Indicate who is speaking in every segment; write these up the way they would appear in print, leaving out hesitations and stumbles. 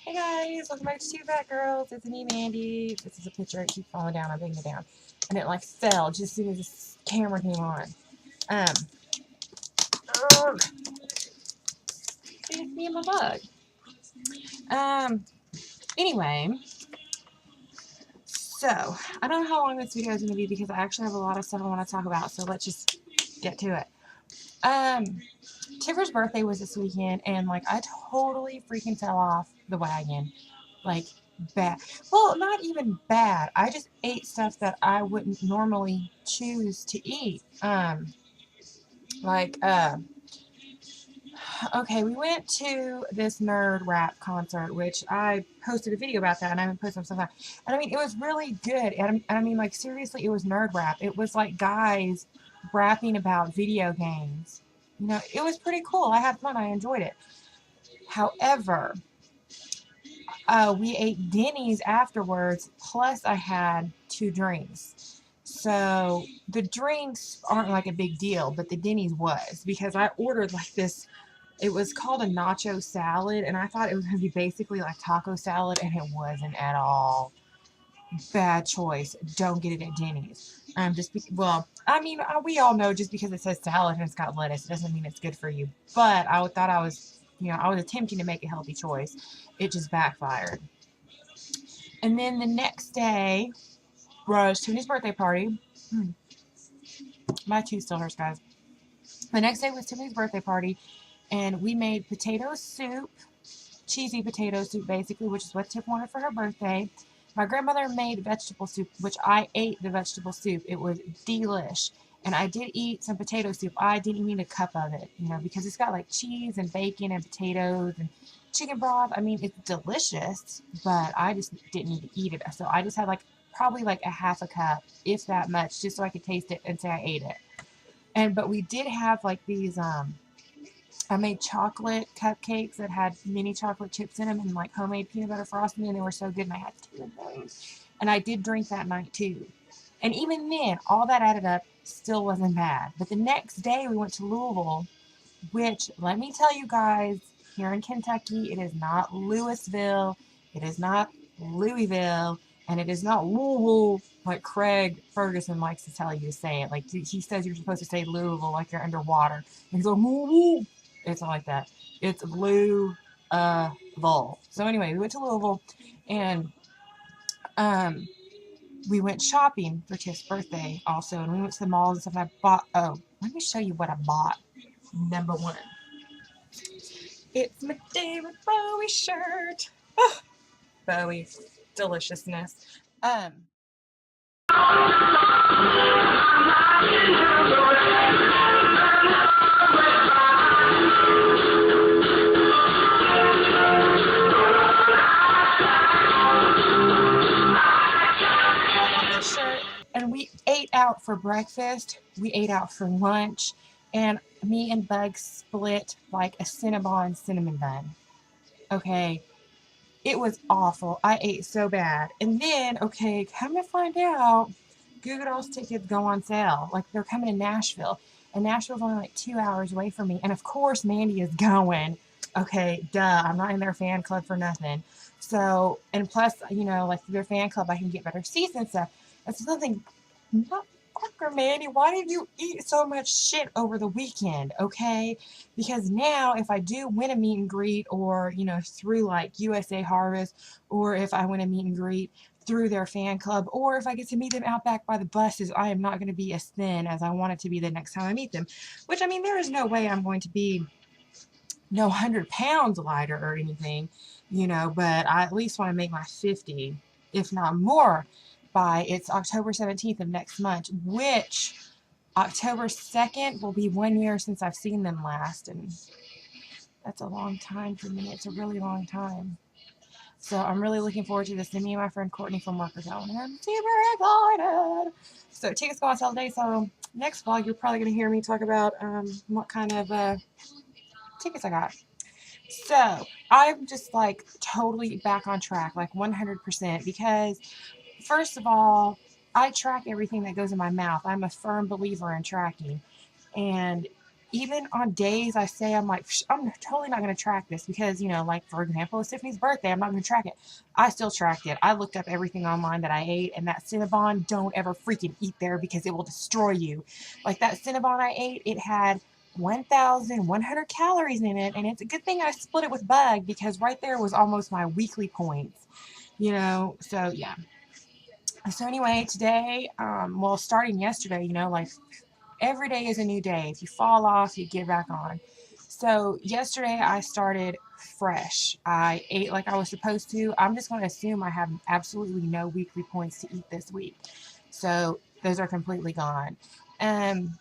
Speaker 1: Hey guys, welcome back to Two Fat Girls. It's me, Mandy. This is a picture. It keeps falling down. I'm bringing it down. And it like fell just as soon as this camera came on. Um, it's me and my bug. Anyway, so I don't know how long this video is going to be because I actually have a lot of stuff I want to talk about. So let's just get to it. Tiffany's birthday was this weekend, and like I totally freaking fell off the wagon. Like bad. Well, not even bad. I just ate stuff that I wouldn't normally choose to eat. Like okay, we went to this nerd rap concert, which I posted a video about that, and I haven't posted some stuff. And I mean, it was really good. And I mean, like seriously, it was nerd rap. It was like guys rapping about video games. You know, it was pretty cool. I had fun. I enjoyed it. However, we ate Denny's afterwards, plus I had 2 drinks. So the drinks aren't like a big deal, but the Denny's was because I ordered like this. It was called a nacho salad, and I thought it was going to be basically like taco salad, and it wasn't at all. Bad choice. Don't get it at Denny's. Well, I mean, we all know just because it says salad and it's got lettuce, it doesn't mean it's good for you. But I thought I was, I was attempting to make a healthy choice. It just backfired. And then the next day was Tiffany's birthday party. My tooth still hurts, guys. The next day was Tiffany's birthday party, and we made potato soup, cheesy potato soup, basically, which is what Tiff wanted for her birthday. My grandmother made vegetable soup, which I ate the vegetable soup. It was delish. And I did eat some potato soup. I didn't eat a cup of it, because it's got like cheese and bacon and potatoes and chicken broth. I mean, it's delicious, but I just didn't need to eat it. So I just had like probably like a half a cup, if that much, just so I could taste it and say I ate it. But we did have like these I made chocolate cupcakes that had mini chocolate chips in them and like homemade peanut butter frosting, and they were so good, and I had 2 of those. And I did drink that night too. And even then, all that added up still wasn't bad. But the next day we went to Louisville, which, let me tell you guys, here in Kentucky, it is not Louisville, it is not Louisville, and it is not Louisville like Craig Ferguson likes to tell you to say it. Like he says you're supposed to say Louisville like you're underwater. And he's like, Louisville. It's not like that. It's Louisville. So anyway, we went to Louisville, and we went shopping for Tiff's birthday also, and we went to the malls and stuff. And I bought. Oh, let me show you what I bought. Number one, it's my David Bowie shirt. Oh, Bowie, deliciousness. And we ate out for breakfast, we ate out for lunch, and me and Bug split like a Cinnabon cinnamon bun. Okay, it was awful. I ate so bad. And then, okay, come to find out, Goo Goo Dolls tickets go on sale. Like, they're coming to Nashville. And Nashville's only like 2 hours away from me. And of course, Mandy is going. Okay, duh. I'm not in their fan club for nothing. So, and plus, like their fan club, I can get better seats and stuff. That's something. Fucker, Mandy, why did you eat so much shit over the weekend? Okay, because now if I do win a meet and greet, or through like USA Harvest, or if I win a meet and greet through their fan club, or if I get to meet them out back by the buses, I am not going to be as thin as I want it to be the next time I meet them. Which, I mean, there is no way I'm going to be 100 pounds lighter or anything, but I at least want to make my 50, if not more, by it's October 17th of next month, which October 2nd will be 1 year since I've seen them last, and that's a long time for me. It's a really long time. So I'm really looking forward to this. And me and my friend Courtney from work are going, and I'm super excited. So tickets go on sale today. So next vlog, you're probably going to hear me talk about what kind of tickets I got. So I'm just like totally back on track, like 100%, because first of all, I track everything that goes in my mouth. I'm a firm believer in tracking. And even on days I say I'm like, I'm totally not going to track this because, you know, like for example, it's Tiffany's birthday, I'm not going to track it. I still tracked it. I looked up everything online that I ate, and that Cinnabon, don't ever freaking eat there because it will destroy you. Like that Cinnabon I ate, it had 1,100 calories in it, and it's a good thing I split it with Bug because right there was almost my weekly points, you know. So yeah. So anyway, today, well, starting yesterday, you know, like every day is a new day. If you fall off, you get back on. So yesterday I started fresh. I ate like I was supposed to. I'm just going to assume I have absolutely no weekly points to eat this week. So those are completely gone. Um,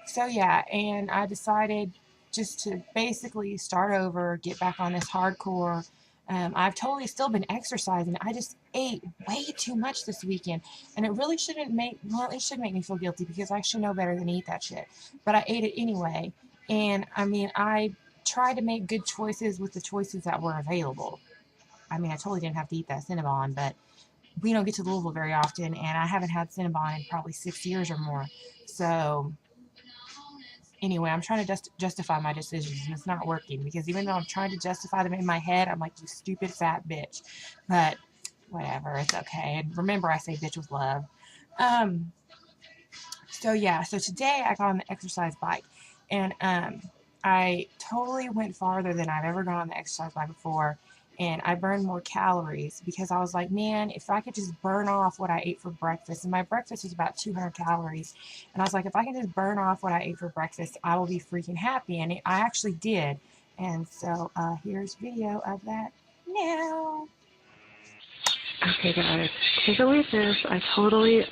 Speaker 1: so yeah, and I decided just to basically start over, get back on this hardcore. I've totally still been exercising. I just ate way too much this weekend, and it really shouldn't make, well, it should make me feel guilty because I should know better than to eat that shit. But I ate it anyway, and I mean, I tried to make good choices with the choices that were available. I mean, I totally didn't have to eat that Cinnabon, but we don't get to Louisville very often, and I haven't had Cinnabon in probably 6 years or more. So anyway, I'm trying to justify my decisions, and it's not working because even though I'm trying to justify them in my head, I'm like, you stupid fat bitch. But whatever, it's okay. And remember, I say bitch with love. Um, so yeah, so today I got on the exercise bike, and I totally went farther than I've ever gone on the exercise bike before, and I burned more calories because I was like, man, if I could just burn off what I ate for breakfast, and my breakfast was about 200 calories, and I was like, if I can just burn off what I ate for breakfast, I will be freaking happy, and I actually did. And so here's video of that now.
Speaker 2: Okay guys, take a look at this. I totally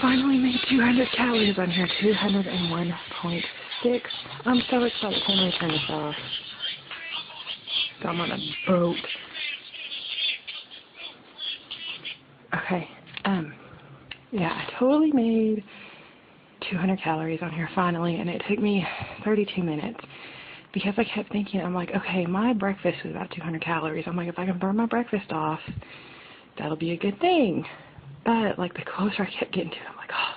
Speaker 2: finally made 200 calories on here, 201.6. I'm so excited. Let me turn this off. I'm on a boat. Okay, yeah, I totally made 200 calories on here finally, and it took me 32 minutes. Because I kept thinking, I'm like, okay, my breakfast was about 200 calories. I'm like, if I can burn my breakfast off, that'll be a good thing. But, like, the closer I kept getting to it, I'm like, oh,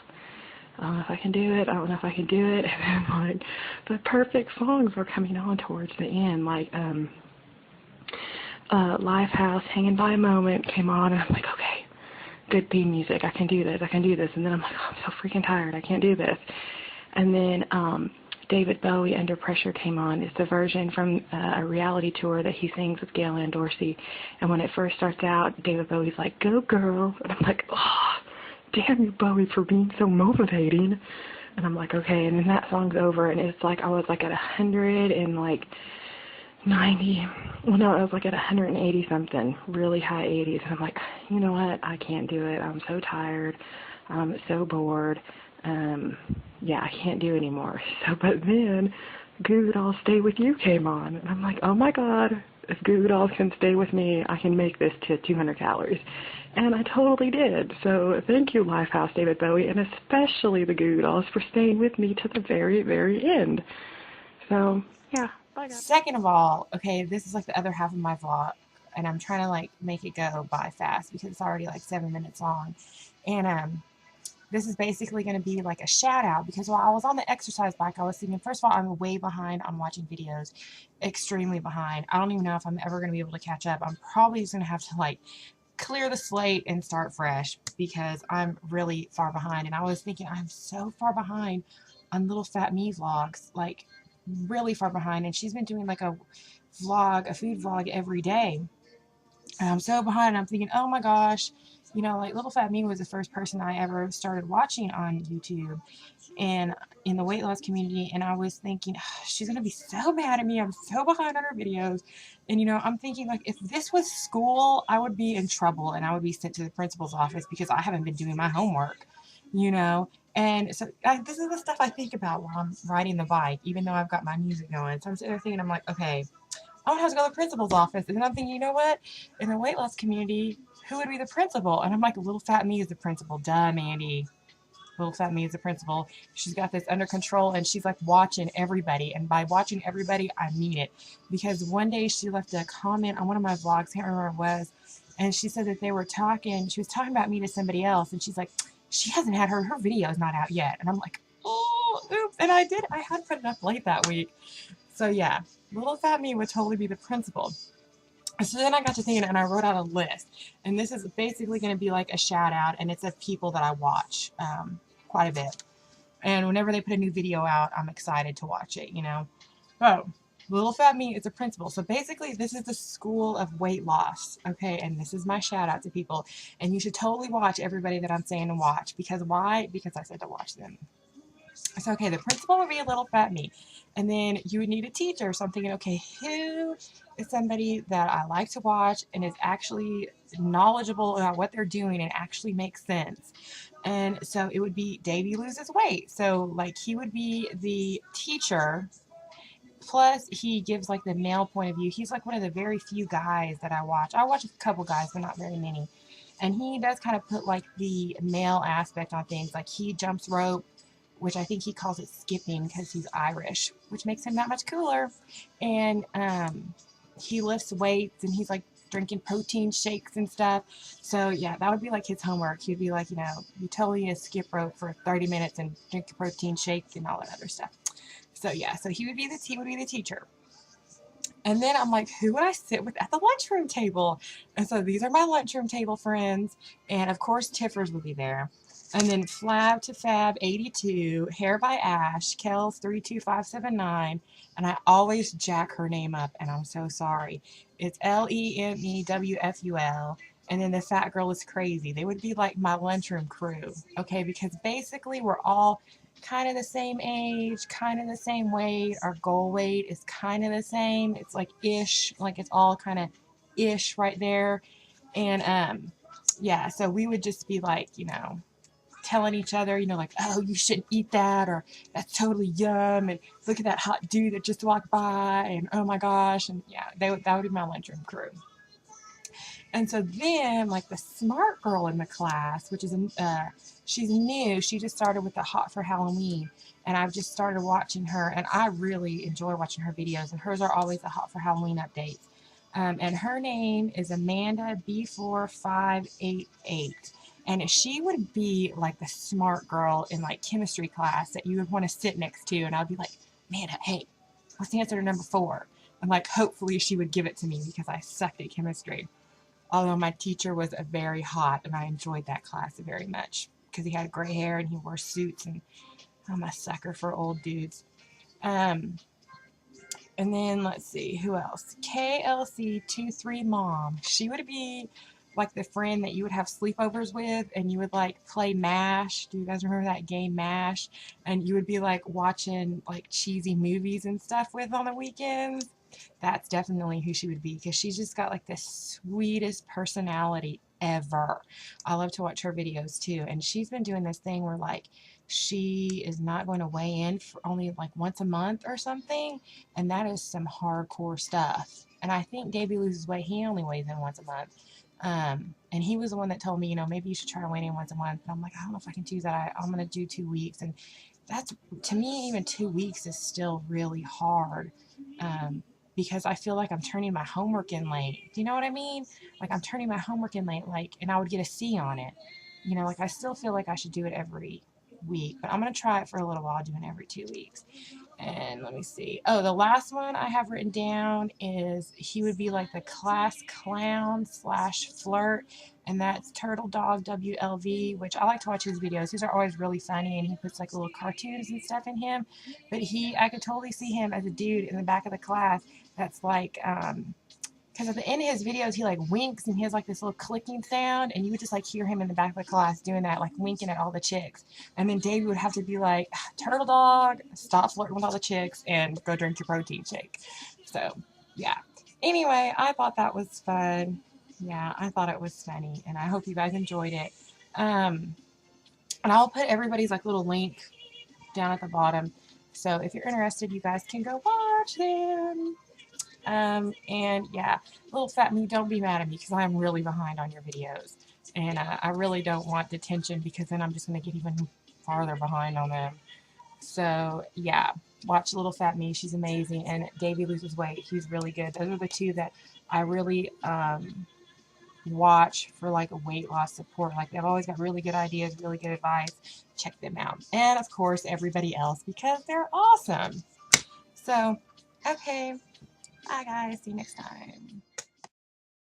Speaker 2: I don't know if I can do it. I don't know if I can do it. And then, like, the perfect songs were coming on towards the end. Like, Lifehouse, Hanging by a Moment came on, and I'm like, okay, good theme music. I can do this. I can do this. And then I'm like, oh, I'm so freaking tired. I can't do this. And then, David Bowie, Under Pressure, came on. It's a version from a reality tour that he sings with Gail Ann Dorsey. And when it first starts out, David Bowie's like, go girl. And I'm like, oh, damn you, Bowie, for being so motivating. And I'm like, okay. And then that song's over, and it's like I was like at 100 and like 90. Well, no, I was like at 180 something, really high 80s. And I'm like, you know what? I can't do it. I'm so tired. I'm so bored. Yeah, I can't do anymore. So, but then Goo Goo Dolls Stay With You came on, and I'm like, oh my god, if Goo Goo Dolls can stay with me, I can make this to 200 calories. And I totally did. So thank you, Lifehouse, David Bowie, and especially the Goo Goo Dolls for staying with me to the very, very end. So, yeah. Bye, guys.
Speaker 1: Second of all, okay, this is like the other half of my vlog, and I'm trying to like make it go by fast because it's already like 7 minutes long. And this is basically going to be like a shout out because while I was on the exercise bike, I was thinking, first of all, I'm way behind on watching videos, extremely behind. I don't even know if I'm ever going to be able to catch up. I'm probably just going to have to like clear the slate and start fresh because I'm really far behind. And I was thinking, I'm so far behind on Little Fat Me vlogs, like really far behind. And she's been doing like a vlog, a food vlog every day. And I'm so behind, and I'm thinking, oh my gosh, you know, like Little Fat Me was the first person I ever started watching on YouTube and in the weight loss community. And I was thinking, oh, she's going to be so mad at me. I'm so behind on her videos. And, you know, I'm thinking, like, if this was school, I would be in trouble and I would be sent to the principal's office because I haven't been doing my homework, you know. And so this is the stuff I think about while I'm riding the bike, even though I've got my music going. So I'm sitting there thinking, I'm like, okay, I don't have to go to the principal's office. And then I'm thinking, you know what? In the weight loss community, who would be the principal? And I'm like, Little Fat Me is the principal. Duh, Mandy. Little Fat Me is the principal. She's got this under control, and she's like watching everybody. And by watching everybody, I mean it. Because one day she left a comment on one of my vlogs, can't remember what it was, and she said that they were talking, she was talking about me to somebody else, and she's like, she hasn't had her video's not out yet. And I'm like, oh, principal. Oops. And I had put it up late that week. So yeah, little fat me would totally be the principal. So then I got to thinking and I wrote out a list. And this is basically going to be like a shout out, and it's of people that I watch quite a bit. And whenever they put a new video out, I'm excited to watch it, you know. Oh, Little Fat Me is a principal. So basically, this is the school of weight loss, okay? And this is my shout out to people. And you should totally watch everybody that I'm saying to watch. Because why? Because I said to watch them. So, okay, the principal would be a Little Fat Me. And then you would need a teacher. So I'm thinking, okay, who is somebody that I like to watch and is actually knowledgeable about what they're doing and actually makes sense? And so it would be Davey Loses Weight. So, like, he would be the teacher. Plus, he gives, like, the male point of view. He's, like, one of the very few guys that I watch. I watch a couple guys, but not very many. And he does kind of put, like, the male aspect on things. Like, he jumps rope, which I think he calls it skipping because he's Irish, which makes him that much cooler. And he lifts weights, and he's, like, drinking protein shakes and stuff. So, yeah, that would be, like, his homework. He'd be like, you know, you totally need to skip rope for 30 minutes and drink a protein shake and all that other stuff. So, yeah, so he would be the teacher. And then I'm like, who would I sit with at the lunchroom table? And so these are my lunchroom table friends. And, of course, Tiffers would be there. And then Flab to Fab 82, Hair by Ash, Kels 32579, and I always jack her name up, and I'm so sorry. It's LEMEWFUL, and then the Fat Girl is Crazy. They would be like my lunchroom crew, okay? Because basically we're all kind of the same age, kind of the same weight. Our goal weight is kind of the same. It's like ish, like it's all kind of ish right there. And yeah, so we would just be like, you know, telling each other, you know, like, oh, you shouldn't eat that, or that's totally yum, and look at that hot dude that just walked by, and oh my gosh, and yeah, that would be my lunchroom crew. And so then, like, the smart girl in the class, which is she's new, she just started with the Hot for Halloween, and I've just started watching her, and I really enjoy watching her videos, and hers are always the Hot for Halloween updates. And her name is Amanda B4588. And she would be like the smart girl in like chemistry class that you would want to sit next to. And I'd be like, Amanda, hey, what's the answer to number 4? And like, hopefully she would give it to me because I sucked at chemistry. Although my teacher was a very hot, and I enjoyed that class very much because he had gray hair and he wore suits, and I'm a sucker for old dudes. And then let's see, who else? KLC23 Mom. She would be like the friend that you would have sleepovers with, and you would like play MASH. Do you guys remember that game MASH? And you would be like watching like cheesy movies and stuff with on the weekends. That's definitely who she would be, because she's just got like the sweetest personality ever. I love to watch her videos too. And she's been doing this thing where like she is not going to weigh in for only like once a month or something. And that is some hardcore stuff. And I think Davey Loses Weight, he only weighs in once a month. And he was the one that told me, you know, maybe you should try to weigh in once a month. And I'm like, I don't know if I can do that. I'm going to do 2 weeks. And that's, to me, even 2 weeks is still really hard. Because I feel like I'm turning my homework in late. Do you know what I mean? Like I'm turning my homework in late, like, and I would get a C on it. You know, like I still feel like I should do it every week, but I'm going to try it for a little while, doing every 2 weeks. And let me see. Oh, the last one I have written down is he would be like the class clown / flirt, and that's Turtle Dog WLV, which I like to watch his videos. His are always really funny, and he puts like little cartoons and stuff in him. But I could totally see him as a dude in the back of the class that's like, because at the end of his videos, he like winks and he has like this little clicking sound, and you would just like hear him in the back of the class doing that, like winking at all the chicks. And then Davey would have to be like, Turtle Dog, stop flirting with all the chicks and go drink your protein shake. So, yeah. Anyway, I thought that was fun. Yeah, I thought it was funny, and I hope you guys enjoyed it. And I'll put everybody's like little link down at the bottom. So if you're interested, you guys can go watch them. And yeah, Little Fat Me, don't be mad at me because I'm really behind on your videos. And I really don't want detention, because then I'm just going to get even farther behind on them. So yeah, watch Little Fat Me. She's amazing. And Davey Loses Weight. He's really good. Those are the two that I really watch for like a weight loss support. Like they've always got really good ideas, really good advice. Check them out. And of course, everybody else because they're awesome. So, okay. Bye guys. See you next time.